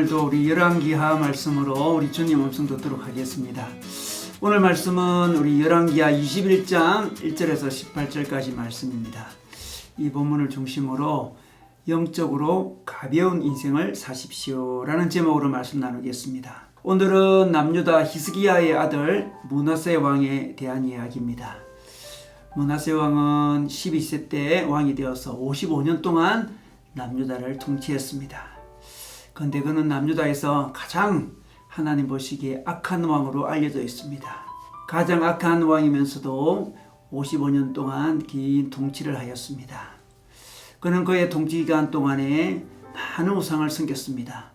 오늘도 우리 열왕기하 말씀으로 우리 주님 음성 듣도록 하겠습니다. 오늘 말씀은 우리 열왕기하 21장 1절에서 18절까지 말씀입니다. 이 본문을 중심으로 영적으로 가벼운 인생을 사십시오 라는 제목으로 말씀 나누겠습니다. 오늘은 남유다 히스기야의 아들 므낫세 왕에 대한 이야기입니다. 므낫세 왕은 12세 때 왕이 되어서 55년 동안 남유다를 통치했습니다. 그런데 그는 남유다에서 가장 하나님 보시기에 악한 왕으로 알려져 있습니다. 가장 악한 왕이면서도 55년 동안 긴 통치를 하였습니다. 그는 그의 통치 기간 동안에 많은 우상을 섬겼습니다.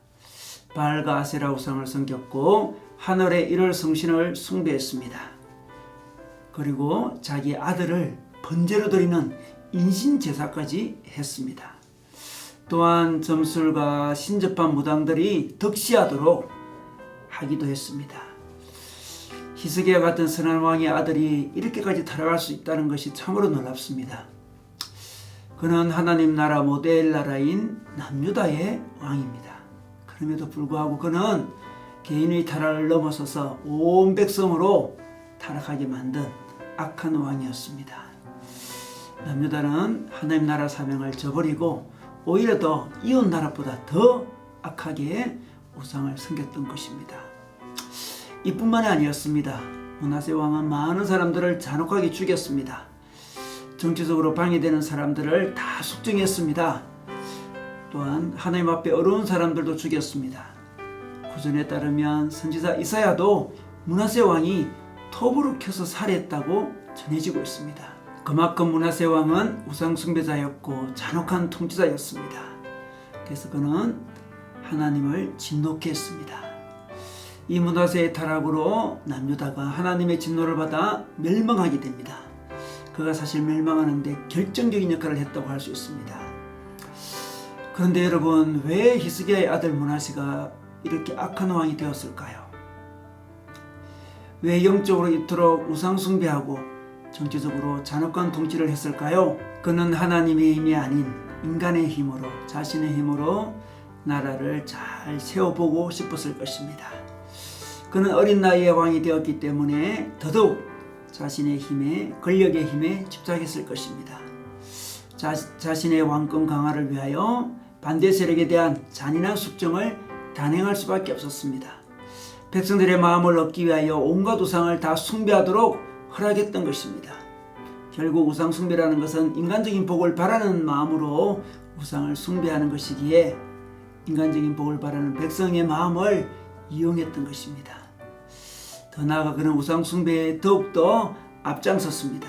바알과 아세라 우상을 섬겼고 하늘의 일월 성신을 숭배했습니다. 그리고 자기 아들을 번제로 드리는 인신 제사까지 했습니다. 또한 점술과 신접한 무당들이 덕시하도록 하기도 했습니다. 히스기야 같은 선한 왕의 아들이 이렇게까지 타락할 수 있다는 것이 참으로 놀랍습니다. 그는 하나님 나라 모델 나라인 남유다의 왕입니다. 그럼에도 불구하고 그는 개인의 타락을 넘어서서 온 백성으로 타락하게 만든 악한 왕이었습니다. 남유다는 하나님 나라 사명을 저버리고 오히려 더 이웃 나라보다 더 악하게 우상을 섬겼던 것입니다. 이뿐만이 아니었습니다. 므낫세 왕은 많은 사람들을 잔혹하게 죽였습니다. 정치적으로 방해되는 사람들을 다 숙정했습니다. 또한 하나님 앞에 어려운 사람들도 죽였습니다. 구전에 따르면 선지자 이사야도 므낫세 왕이 톱으로 켜서 살해했다고 전해지고 있습니다. 그만큼 므낫세 왕은 우상숭배자였고 잔혹한 통치자였습니다. 그래서 그는 하나님을 진노케 했습니다. 이 므낫세의 타락으로 남유다가 하나님의 진노를 받아 멸망하게 됩니다. 그가 사실 멸망하는데 결정적인 역할을 했다고 할 수 있습니다. 그런데 여러분, 왜 히스기야의 아들 므낫세가 이렇게 악한 왕이 되었을까요? 왜 영적으로 이토록 우상숭배하고 정치적으로 잔혹한 통치를 했을까요? 그는 하나님의 힘이 아닌 인간의 힘으로, 자신의 힘으로 나라를 잘 세워보고 싶었을 것입니다. 그는 어린 나이에 왕이 되었기 때문에 더더욱 자신의 힘에, 권력의 힘에 집착했을 것입니다. 자신의 왕권 강화를 위하여 반대 세력에 대한 잔인한 숙정을 단행할 수밖에 없었습니다. 백성들의 마음을 얻기 위하여 온갖 우상을 다 숭배하도록 허락했던 것입니다. 결국 우상 숭배라는 것은 인간적인 복을 바라는 마음으로 우상을 숭배하는 것이기에 인간적인 복을 바라는 백성의 마음을 이용했던 것입니다. 더 나아가 그는 우상 숭배에 더욱더 앞장섰습니다.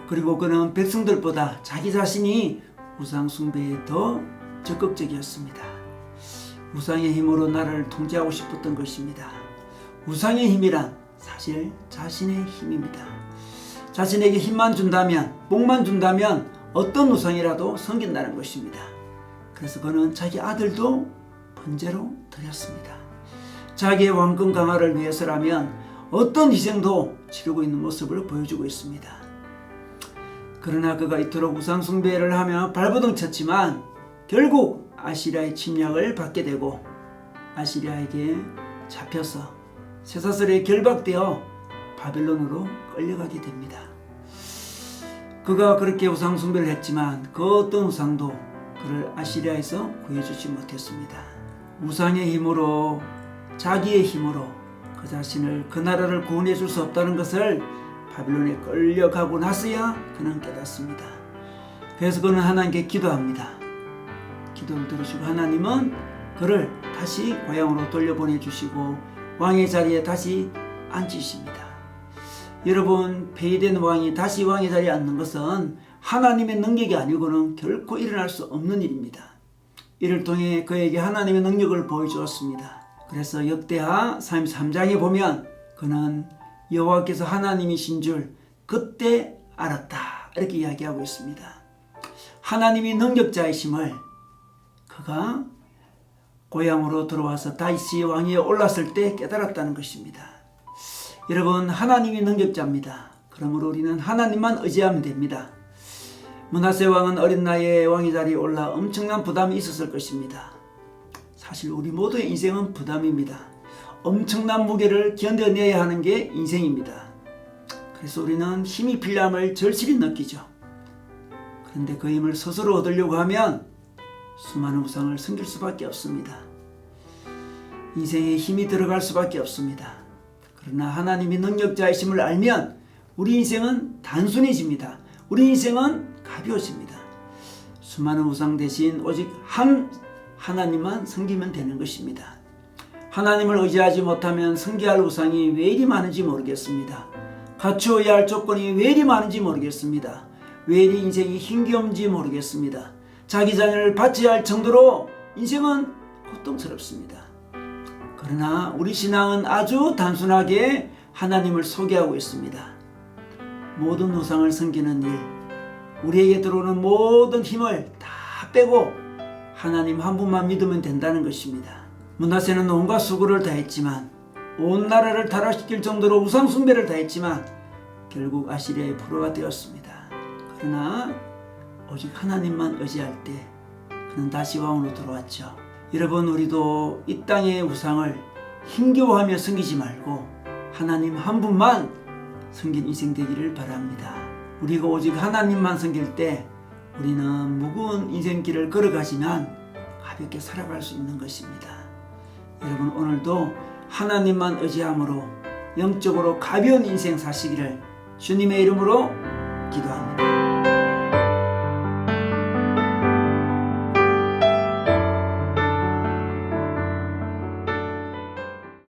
그리고 그는 백성들보다 자기 자신이 우상 숭배에 더 적극적이었습니다. 우상의 힘으로 나라를 통제하고 싶었던 것입니다. 우상의 힘이란 사실 자신의 힘입니다. 자신에게 힘만 준다면, 복만 준다면 어떤 우상이라도 섬긴다는 것입니다. 그래서 그는 자기 아들도 번제로 드렸습니다. 자기의 왕권 강화를 위해서라면 어떤 희생도 치르고 있는 모습을 보여주고 있습니다. 그러나 그가 이토록 우상 숭배를 하며 발버둥 쳤지만 결국 아시리아의 침략을 받게 되고 아시리아에게 잡혀서 쇠사슬에 결박되어 바벨론으로 끌려가게 됩니다. 그가 그렇게 우상 숭배를 했지만 그 어떤 우상도 그를 아시리아에서 구해주지 못했습니다. 우상의 힘으로, 자기의 힘으로 그 자신을, 그 나라를 구원해 줄 수 없다는 것을 바벨론에 끌려가고 나서야 그는 깨닫습니다. 그래서 그는 하나님께 기도합니다. 기도를 들으시고 하나님은 그를 다시 고향으로 돌려보내주시고 왕의 자리에 다시 앉히십니다. 여러분, 폐위된 왕이 다시 왕의 자리에 앉는 것은 하나님의 능력이 아니고는 결코 일어날 수 없는 일입니다. 이를 통해 그에게 하나님의 능력을 보여주었습니다. 그래서 역대하 33장에 보면 그는 여호와께서 하나님이신 줄 그때 알았다, 이렇게 이야기하고 있습니다. 하나님이 능력자이심을 그가 고향으로 들어와서 다윗이 왕위에 올랐을 때 깨달았다는 것입니다. 여러분, 하나님이 능력자입니다. 그러므로 우리는 하나님만 의지하면 됩니다. 므낫세 왕은 어린 나이에 왕의 자리에 올라 엄청난 부담이 있었을 것입니다. 사실 우리 모두의 인생은 부담입니다. 엄청난 무게를 견뎌내야 하는 게 인생입니다. 그래서 우리는 힘이 필요함을 절실히 느끼죠. 그런데 그 힘을 스스로 얻으려고 하면 수많은 우상을 섬길 수밖에 없습니다. 인생에 힘이 들어갈 수밖에 없습니다. 그러나 하나님이 능력자이심을 알면 우리 인생은 단순해집니다. 우리 인생은 가벼워집니다. 수많은 우상 대신 오직 한 하나님만 섬기면 되는 것입니다. 하나님을 의지하지 못하면 섬겨야 할 우상이 왜 이리 많은지 모르겠습니다. 갖추어야 할 조건이 왜 이리 많은지 모르겠습니다. 왜 이리 인생이 힘겨운지 모르겠습니다. 자기 자녀를 바쳐야 할 정도로 인생은 고통스럽습니다. 그러나 우리 신앙은 아주 단순하게 하나님을 소개하고 있습니다. 모든 우상을 섬기는 일, 우리에게 들어오는 모든 힘을 다 빼고 하나님 한 분만 믿으면 된다는 것입니다. 므낫세는 온갖 수고를 다했지만, 온 나라를 타락시킬 정도로 우상 숭배를 다했지만 결국 아시리아의 포로가 되었습니다. 그러나 오직 하나님만 의지할 때 그는 다시 왕으로 돌아왔죠. 여러분, 우리도 이 땅의 우상을 힘겨워하며 섬기지 말고 하나님 한 분만 섬긴 인생 되기를 바랍니다. 우리가 오직 하나님만 섬길 때 우리는 무거운 인생길을 걸어가지만 가볍게 살아갈 수 있는 것입니다. 여러분, 오늘도 하나님만 의지함으로 영적으로 가벼운 인생 사시기를 주님의 이름으로 기도합니다.